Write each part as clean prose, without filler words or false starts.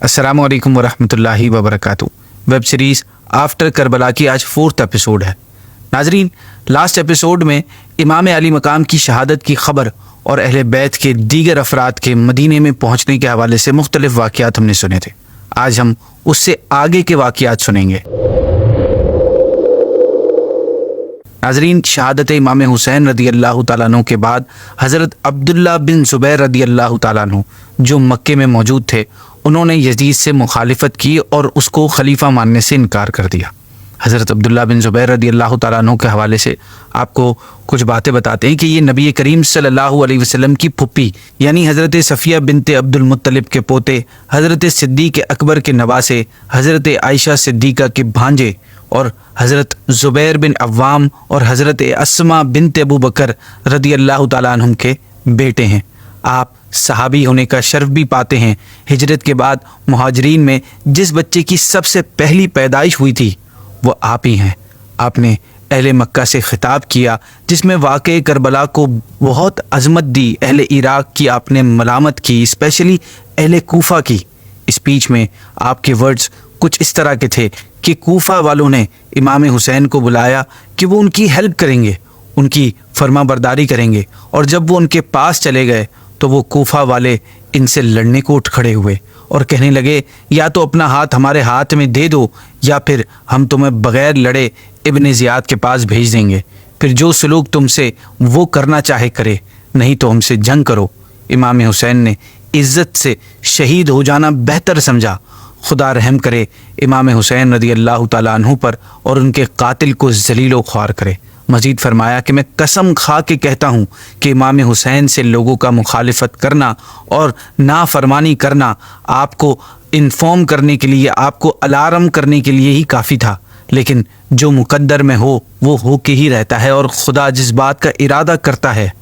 अस्सलामु अलैकुम वरहमतुल्लाहि वबरकातुहू। वेब सीरीज़ आफ्टर करबला की आज 4th एपिसोड है। नाजरीन, लास्ट एपिसोड में इमाम अली मकाम की शहादत की खबर और अहले बैत के दीगर अफराद के मदीने में पहुँचने के हवाले से मुख्तलिफ वाक़यात हमने सुने थे। आज हम उससे आगे के वाक़यात सुनेंगे। नाजरीन, शहादत इमाम हुसैन रदी अल्लाह तआला अन्हु के बाद हज़रत अब्दुल्ला बिन ज़ुबैर रदी अल्लाह तआला अन्हु जो मक्के में मौजूद थे, उन्होंने यजीद से मुखालिफत की और उसको खलीफा मानने से इनकार कर दिया। हज़रत अब्दुल्ला बिन ज़ुबैर रदी अल्लाह तआला अन्हु के हवाले से आपको कुछ बातें बताते हैं कि ये नबी करीम सल्लल्लाहु अलैहि वसल्लम की फुप्पी यानी हज़रत सफ़िया बिनते अब्दुल मुत्तलिब के पोते, हज़रत सिद्दीक़ अकबर के नवासे, हज़रत आयशा सिद्दीक़ा के भांजे और हज़रत ज़ुबैर बिन अव्वाम और हज़रत अस्मा बिनते अबू बकर रदी अल्लाह तआला अन्हुम के बेटे हैं। आप सहाबी होने का शर्फ भी पाते हैं। हिजरत के बाद मुहाजिरीन में जिस बच्चे की सबसे पहली पैदाइश हुई थी वो आप ही हैं। आपने अहले मक्का से खिताब किया जिसमें वाक़े करबला को बहुत अज़मत दी। अहले इराक़ की आपने मलामत की, स्पेशली अहले कूफ़ा की। स्पीच में आपके वर्ड्स कुछ इस तरह के थे कि कूफ़ा वालों ने इमाम हुसैन को बुलाया कि वो उनकी हेल्प करेंगे, उनकी फर्मा बरदारी करेंगे, और जब वो उनके पास चले गए तो वो कूफ़ा वाले इनसे लड़ने को उठ खड़े हुए और कहने लगे, या तो अपना हाथ हमारे हाथ में दे दो या फिर हम तुम्हें बग़ैर लड़े इब्न ज़ियाद के पास भेज देंगे, फिर जो सलूक तुमसे वो करना चाहे करे, नहीं तो हमसे जंग करो। इमाम हुसैन ने इज़्ज़त से शहीद हो जाना बेहतर समझा। खुदा रहम करे इमाम हुसैन रदी अल्लाह तआला अन्हु पर और उनके कातिल को ज़लीलो ख्वार करे। मज़ीद फरमाया कि मैं कसम खा के कहता हूँ कि इमाम हुसैन से लोगों का मुखालिफत करना और नाफरमानी करना आपको इन्फॉर्म करने के लिए, आपको अलार्म करने के लिए ही काफ़ी था, लेकिन जो मुकद्दर में हो वो हो के ही रहता है और खुदा जिस बात का इरादा करता है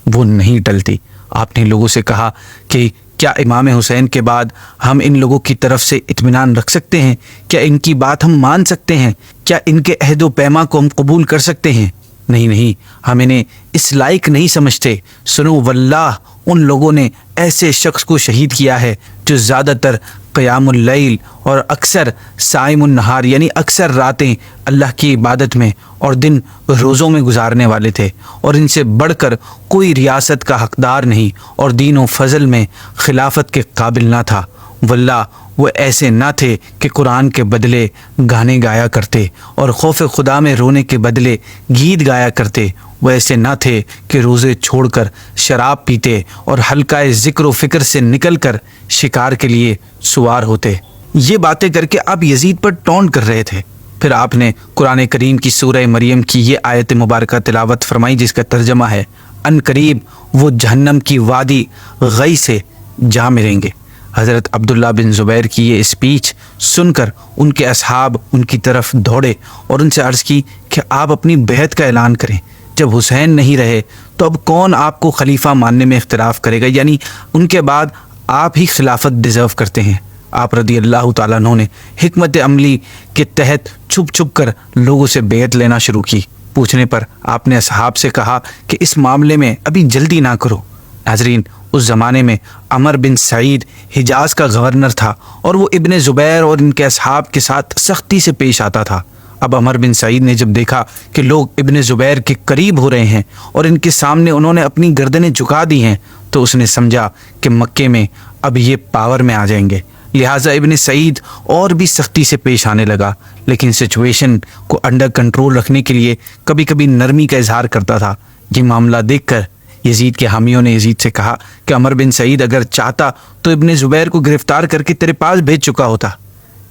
वो नहीं टलती। आपने लोगों से कहा कि क्या इमाम हुसैन के बाद हम इन लोगों की तरफ से इत्मीनान रख सकते हैं? क्या इनकी बात हम मान सकते हैं? क्या इनके अहद व पैमा को हम कबूल कर सकते हैं? नहीं, हम इन्हें इस लायक नहीं समझते। सुनो वल्लाह, उन लोगों ने ऐसे शख्स को शहीद किया है जो ज़्यादातर क़यामुल लैल और अक्सर साइमुन नहार यानी अक्सर रातें अल्लाह की इबादत में और दिन रोज़ों में गुजारने वाले थे, और इनसे बढ़कर कोई रियासत का हकदार नहीं और दीन व फजल में खिलाफत के काबिल ना था। वल्लाह, वो ऐसे ना थे कि कुरान के बदले गाने गाया करते और खौफ खुदा में रोने के बदले गीत गाया करते। वो ऐसे ना थे कि रोज़े छोड़कर शराब पीते और हल्का ज़िक्र व फ़िक्र से निकलकर शिकार के लिए सुवार होते। ये बातें करके आप यजीद पर टॉन्ट कर रहे थे। फिर आपने कुरान करीम की सूरह मरियम की ये आयत मुबारक तिलावत फरमाई जिसका तर्जमा है, अन करीब वो जहन्नम की वादी गई से जा मिलेंगे। हज़रत अब्दुल्ला बिन ज़ुबैर की ये स्पीच सुनकर उनके असहाब उनकी तरफ दौड़े और उनसे अर्ज़ की कि आप अपनी बेहद का ऐलान करें। जब हुसैन नहीं रहे तो अब कौन आपको खलीफा मानने में इख्तिलाफ करेगा, यानी उनके बाद आप ही खिलाफत डिज़र्व करते हैं। आप रदी अल्लाह तआला अन्हु ने हिकमत अमली के तहत छुप छुप कर लोगों से बेयत लेना शुरू की। पूछने पर आपने असहाब से कहा कि इस मामले में अभी जल्दी ना करो। नाजरीन, उस ज़माने में अमर बिन सईद हिजाज़ का गवर्नर था और वो इब्न ज़ुबैर और इनके असहाब के साथ सख्ती से पेश आता था। अब अमर बिन सईद ने जब देखा कि लोग इब्न ज़ुबैर के करीब हो रहे हैं और इनके सामने उन्होंने अपनी गर्दनें झुका दी हैं, तो उसने समझा कि मक्के में अब ये पावर में आ जाएंगे। लिहाजा इब्न सईद और भी सख्ती से पेश आने लगा, लेकिन सिचुएशन को अंडर कंट्रोल रखने के लिए कभी कभी नरमी का इजहार करता था। ये मामला देखकर यजीद के हामियों ने यजीद से कहा कि अमर बिन सईद अगर चाहता तो इब्न ज़ुबैर को गिरफ़्तार करके तेरे पास भेज चुका होता।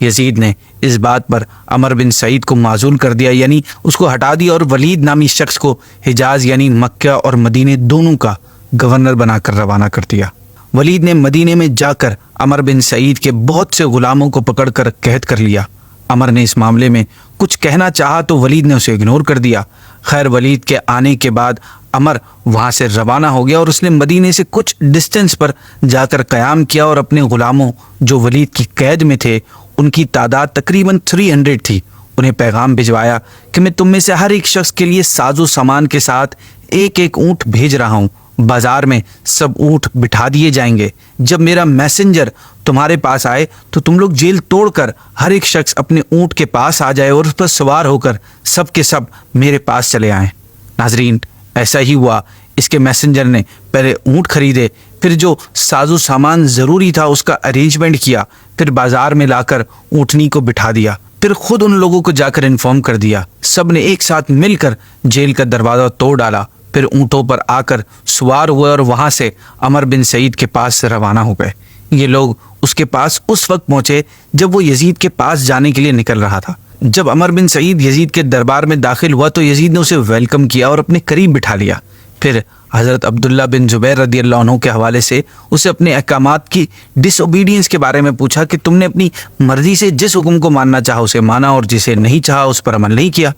यजीद ने इस बात पर अमर बिन सईद को माजूल कर दिया, यानी उसको हटा दिया, और वलीद नामी शख्स को हिजाज यानी मक्का और मदीने दोनों का गवर्नर बनाकर रवाना कर दिया। वलीद ने मदीने में जाकर अमर बिन सईद के बहुत से गुलामों को पकड़कर कैद कर लिया। अमर ने इस मामले में कुछ कहना चाहा तो वलीद ने उसे इग्नोर कर दिया। खैर, वलीद के आने के बाद अमर वहाँ से रवाना हो गया और उसने मदीने से कुछ डिस्टेंस पर जाकर क़याम किया और अपने ग़ुलामों जो वलीद की कैद में थे, उनकी तादाद तकरीबन 300 थी, उन्हें पैगाम भिजवाया कि मैं तुम में से हर एक शख्स के लिए साजो सामान के साथ एक एक ऊँट भेज रहा हूँ। बाज़ार में सब ऊँट बिठा दिए जाएंगे। जब मेरा मैसेंजर تمہارے پاس آئے تو تم لوگ جیل توڑ کر ہر ایک شخص اپنے اونٹ کے پاس آ جائے اور اس پر سوار ہو کر سب کے سب میرے پاس چلے آئیں۔ ناظرین، ایسا ہی ہوا۔ اس کے میسنجر نے پہلے اونٹ خریدے، پھر جو ساز و سامان ضروری تھا اس کا ارینجمنٹ کیا، پھر بازار میں لا کر اونٹنی کو بٹھا دیا، پھر خود ان لوگوں کو جا کر انفارم کر دیا۔ سب نے ایک ساتھ مل کر جیل کا دروازہ توڑ ڈالا، پھر اونٹوں پر آ کر سوار ہوئے اور وہاں سے عمر بن سعید کے پاس روانہ ہو گئے۔ یہ لوگ اس کے پاس اس وقت پہنچے جب وہ یزید کے پاس جانے کے لیے نکل رہا تھا۔ جب عمر بن سعید یزید کے دربار میں داخل ہوا تو یزید نے اسے ویلکم کیا اور اپنے قریب بٹھا لیا۔ پھر حضرت عبداللہ بن زبیر رضی اللہ عنہ کے حوالے سے اسے اپنے احکامات کی ڈس اوبیڈینس کے بارے میں پوچھا کہ تم نے اپنی مرضی سے جس حکم کو ماننا چاہا اسے مانا اور جسے نہیں چاہا اس پر عمل نہیں کیا۔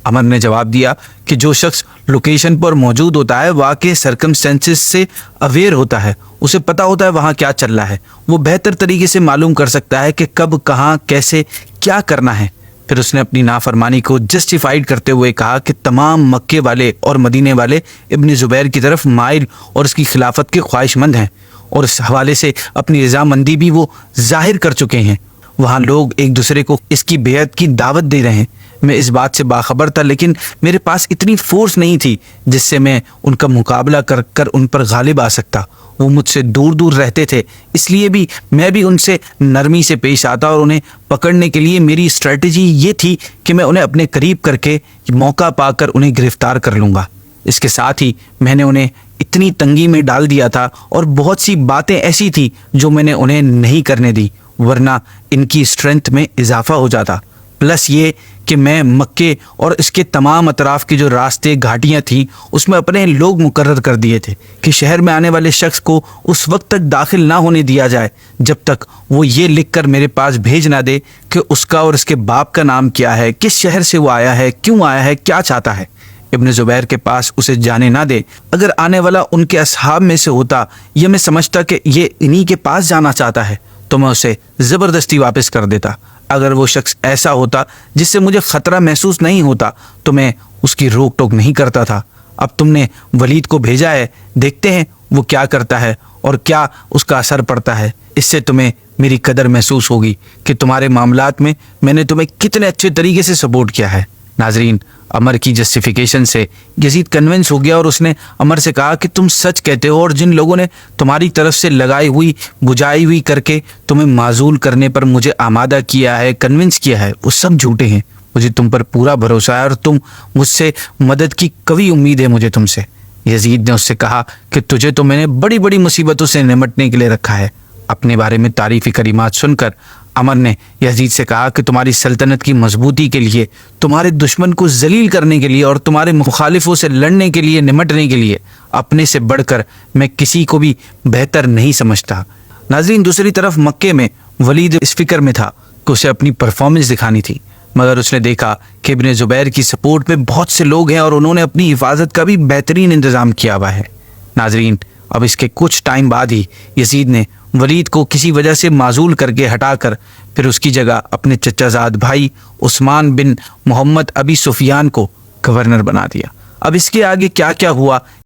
عمر نے جواب دیا کہ جو شخص لوکیشن پر موجود ہوتا ہے، واقع سرکمسٹینسز سے اویئر ہوتا ہے، اسے پتہ ہوتا ہے وہاں کیا چل رہا ہے، وہ بہتر طریقے سے معلوم کر سکتا ہے کہ کب، کہاں، کیسے، کیا کرنا ہے۔ پھر اس نے اپنی نافرمانی کو جسٹیفائیڈ کرتے ہوئے کہا کہ تمام مکے والے اور مدینے والے ابن زبیر کی طرف مائل اور اس کی خلافت کے خواہش مند ہیں، اور اس حوالے سے اپنی رضامندی بھی وہ ظاہر کر چکے ہیں۔ وہاں لوگ ایک دوسرے کو اس کی بیعت کی دعوت دے رہے ہیں۔ میں اس بات سے باخبر تھا، لیکن میرے پاس اتنی فورس نہیں تھی جس سے میں ان کا مقابلہ کر کر ان پر غالب آ سکتا۔ وہ مجھ سے دور دور رہتے تھے، اس لیے بھی میں بھی ان سے نرمی سے پیش آتا، اور انہیں پکڑنے کے لیے میری اسٹریٹجی یہ تھی کہ میں انہیں اپنے قریب کر کے موقع پا کر انہیں گرفتار کر لوں گا۔ اس کے ساتھ ہی میں نے انہیں اتنی تنگی میں ڈال دیا تھا، اور بہت سی باتیں ایسی تھیں جو میں نے انہیں نہیں کرنے دی، ورنہ ان کی اسٹرینتھ میں اضافہ ہو جاتا۔ پلس یہ کہ میں مکے اور اس کے تمام اطراف کے جو راستے، گھاٹیاں تھیں، اس میں اپنے لوگ مقرر کر دیے تھے کہ شہر میں آنے والے شخص کو اس وقت تک داخل نہ ہونے دیا جائے جب تک وہ یہ لکھ کر میرے پاس بھیج نہ دے کہ اس کا اور اس کے باپ کا نام کیا ہے، کس شہر سے وہ آیا ہے، کیوں آیا ہے، کیا چاہتا ہے۔ ابن زبیر کے پاس اسے جانے نہ دے۔ اگر آنے والا ان کے اصحاب میں سے ہوتا یا میں سمجھتا کہ یہ انہی کے پاس جانا چاہتا ہے تو میں اسے زبردستی واپس کر دیتا۔ اگر وہ شخص ایسا ہوتا جس سے مجھے خطرہ محسوس نہیں ہوتا تو میں اس کی روک ٹوک نہیں کرتا تھا۔ اب تم نے ولید کو بھیجا ہے، دیکھتے ہیں وہ کیا کرتا ہے اور کیا اس کا اثر پڑتا ہے۔ اس سے تمہیں میری قدر محسوس ہوگی کہ تمہارے معاملات میں نے تمہیں کتنے اچھے طریقے سے سپورٹ کیا ہے۔ ناظرین، عمر کی جسٹیفیکیشن سے یزید کنونس ہو گیا اور اس نے عمر سے کہا کہ تم سچ کہتے ہو، اور جن لوگوں نے تمہاری طرف سے لگائی ہوئی بجائی ہوئی کر کے تمہیں معزول کرنے پر مجھے آمادہ کیا ہے، کنونس کیا ہے، وہ سب جھوٹے ہیں۔ مجھے تم پر پورا بھروسہ ہے اور تم مجھ سے مدد کی قوی امید ہے مجھے تم سے۔ یزید نے اس سے کہا کہ تجھے تو میں نے بڑی بڑی مصیبتوں سے نمٹنے کے لیے رکھا ہے۔ اپنے بارے میں تعریفی کلمات سن کر عمر نے یزید سے کہا کہ تمہاری سلطنت کی مضبوطی کے لیے، تمہارے دشمن کو ذلیل کرنے کے لیے اور تمہارے مخالفوں سے لڑنے کے لیے، نمٹنے کے لیے اپنے سے بڑھ کر میں کسی کو بھی بہتر نہیں سمجھتا۔ ناظرین، دوسری طرف مکے میں ولید اس فکر میں تھا کہ اسے اپنی پرفارمنس دکھانی تھی، مگر اس نے دیکھا کہ ابن زبیر کی سپورٹ میں بہت سے لوگ ہیں اور انہوں نے اپنی حفاظت کا بھی بہترین انتظام کیا ہوا ہے۔ ناظرین، اب اس کے کچھ ٹائم بعد ہی یزید نے ولید کو کسی وجہ سے معزول کر کے ہٹا کر پھر اس کی جگہ اپنے چچا زاد بھائی عثمان بن محمد ابی سفیان کو گورنر بنا دیا۔ اب اس کے آگے کیا کیا ہوا